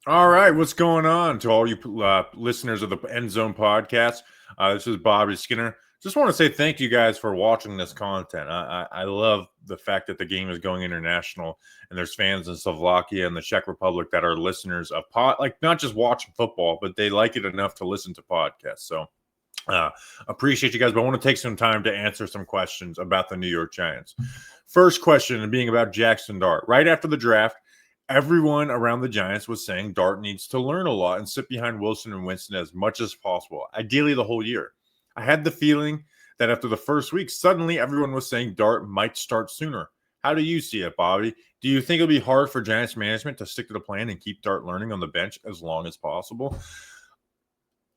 All right, what's going on to all you listeners of the End Zone podcast? This is Bobby Skinner. Just want to say thank you guys for watching this content. I love the fact that the game is going international, and there's fans in Slovakia and the Czech Republic that are listeners of not just watching football, but they like it enough to listen to podcasts. So appreciate you guys, but I want to take some time to answer some questions about the New York Giants. First question being about Jackson Dart. Right after the draft, everyone around the Giants was saying Dart needs to learn a lot and sit behind Wilson and Winston as much as possible, ideally the whole year. I had the feeling that after the first week, suddenly everyone was saying Dart might start sooner. How do you see it, Bobby? Do you think it'll be hard for Giants management to stick to the plan and keep Dart learning on the bench as long as possible?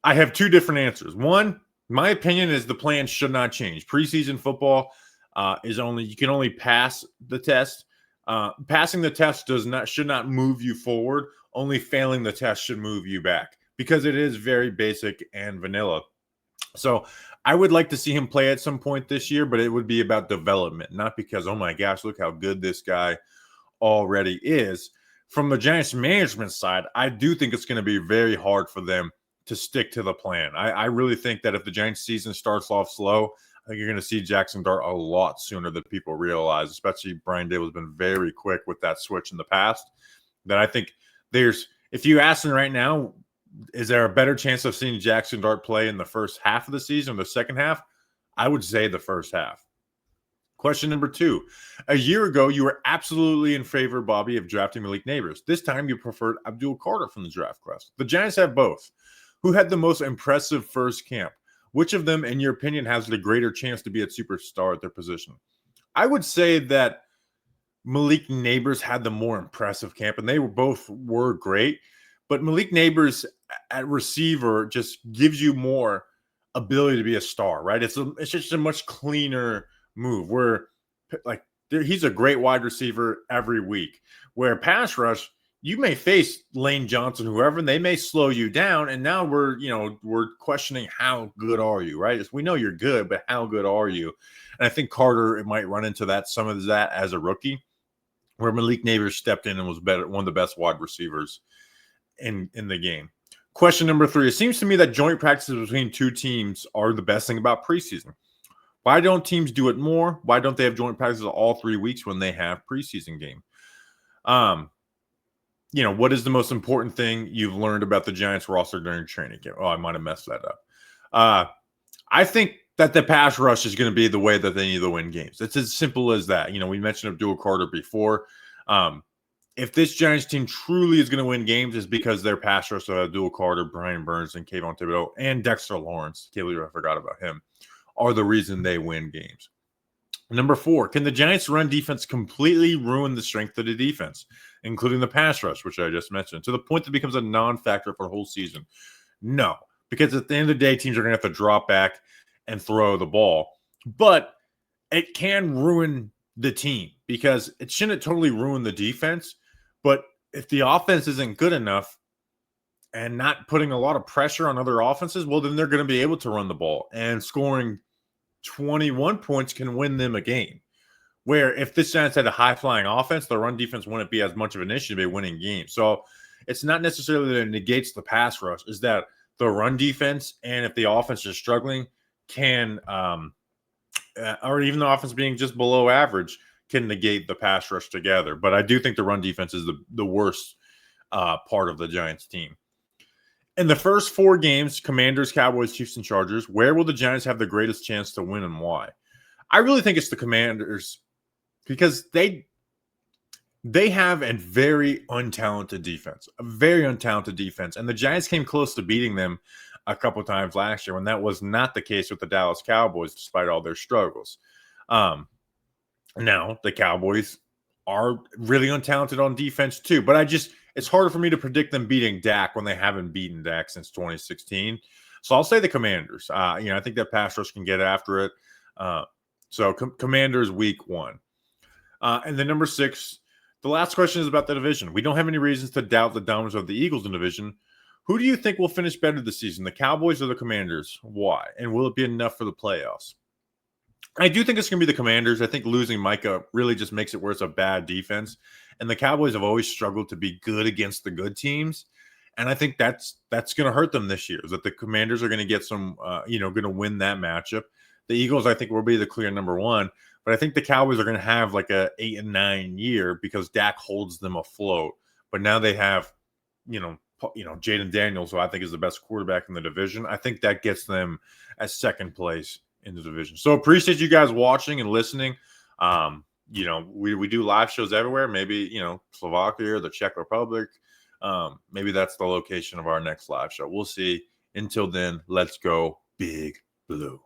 I have two different answers. One, my opinion is the plan should not change. Preseason football you can only pass the test. Passing the test should not move you forward. Only failing the test should move you back because it is very basic and vanilla. So I would like to see him play at some point this year, but it would be about development, not because, oh my gosh, look how good this guy already is. From the Giants management side, I do think it's going to be very hard for them to stick to the plan. I really think that if the Giants season starts off slow, I think you're going to see Jackson Dart a lot sooner than people realize, especially Brian Dable has been very quick with that switch in the past. That I think if you ask me right now, is there a better chance of seeing Jackson Dart play in the first half of the season or the second half? I would say the first half. Question number 2. A year ago, you were absolutely in favor, Bobby, of drafting Malik Neighbors. This time, you preferred Abdul Carter from the draft class. The Giants have both. Who had the most impressive first camp? Which of them, in your opinion, has the greater chance to be a superstar at their position? I would say that Malik Neighbors had the more impressive camp, and they both were great. But Malik Neighbors at receiver just gives you more ability to be a star, right? It's just a much cleaner move where he's a great wide receiver every week. Where pass rush, you may face Lane Johnson, whoever, and they may slow you down. And now we're questioning how good are you, right? We know you're good, but how good are you? And I think Carter might run into some of that as a rookie, where Malik Neighbors stepped in and was one of the best wide receivers in the game. Question number 3. It seems to me that joint practices between two teams are the best thing about preseason. Why don't teams do it more? Why don't they have joint practices all 3 weeks when they have preseason game? What is the most important thing you've learned about the Giants roster during training camp? Oh, I might have messed that up. I think that the pass rush is going to be the way that they need to win games. It's as simple as that. We mentioned Abdul Carter before. If this Giants team truly is going to win games, it's because their pass rush of Abdul Carter, Brian Burns, and Kayvon Thibodeau, and Dexter Lawrence, I forgot about him, are the reason they win games. Number 4, can the Giants' run defense completely ruin the strength of the defense, including the pass rush, which I just mentioned, to the point that it becomes a non-factor for the whole season? No, because at the end of the day, teams are going to have to drop back and throw the ball. But it can ruin the team because it shouldn't totally ruin the defense. But if the offense isn't good enough and not putting a lot of pressure on other offenses, well, then they're going to be able to run the ball, and scoring 21 points can win them a game. Where if this Giants had a high-flying offense, the run defense wouldn't be as much of an issue to be winning games. So it's not necessarily that it negates the pass rush, is that the run defense, and if the offense is struggling, can or even the offense being just below average, can negate the pass rush together. But I do think the run defense is the worst part of the Giants team. In the first 4 games, Commanders, Cowboys, Chiefs, and Chargers, where will the Giants have the greatest chance to win and why? I really think it's the Commanders because they have a very untalented defense, and the Giants came close to beating them a couple times last year when that was not the case with the Dallas Cowboys, despite all their struggles. Now, the Cowboys are really untalented on defense too, but it's harder for me to predict them beating Dak when they haven't beaten Dak since 2016. So I'll say the Commanders. I think that pass rush can get after it. So Commanders week 1. And then number 6, the last question is about the division. We don't have any reasons to doubt the dominance of the Eagles in the division. Who do you think will finish better this season, the Cowboys or the Commanders? Why? And will it be enough for the playoffs? I do think it's going to be the Commanders. I think losing Micah really just makes it where it's a bad defense. And the Cowboys have always struggled to be good against the good teams. And I think that's going to hurt them this year, is that the Commanders are going to get some, going to win that matchup. The Eagles, I think, will be the clear number one. But I think the Cowboys are going to have like a 8-9 year because Dak holds them afloat. But now they have, Jaden Daniels, who I think is the best quarterback in the division. I think that gets them at second place in the division. So appreciate you guys watching and listening. We do live shows everywhere. Maybe, Slovakia or the Czech Republic. Maybe that's the location of our next live show. We'll see. Until then, let's go Big Blue.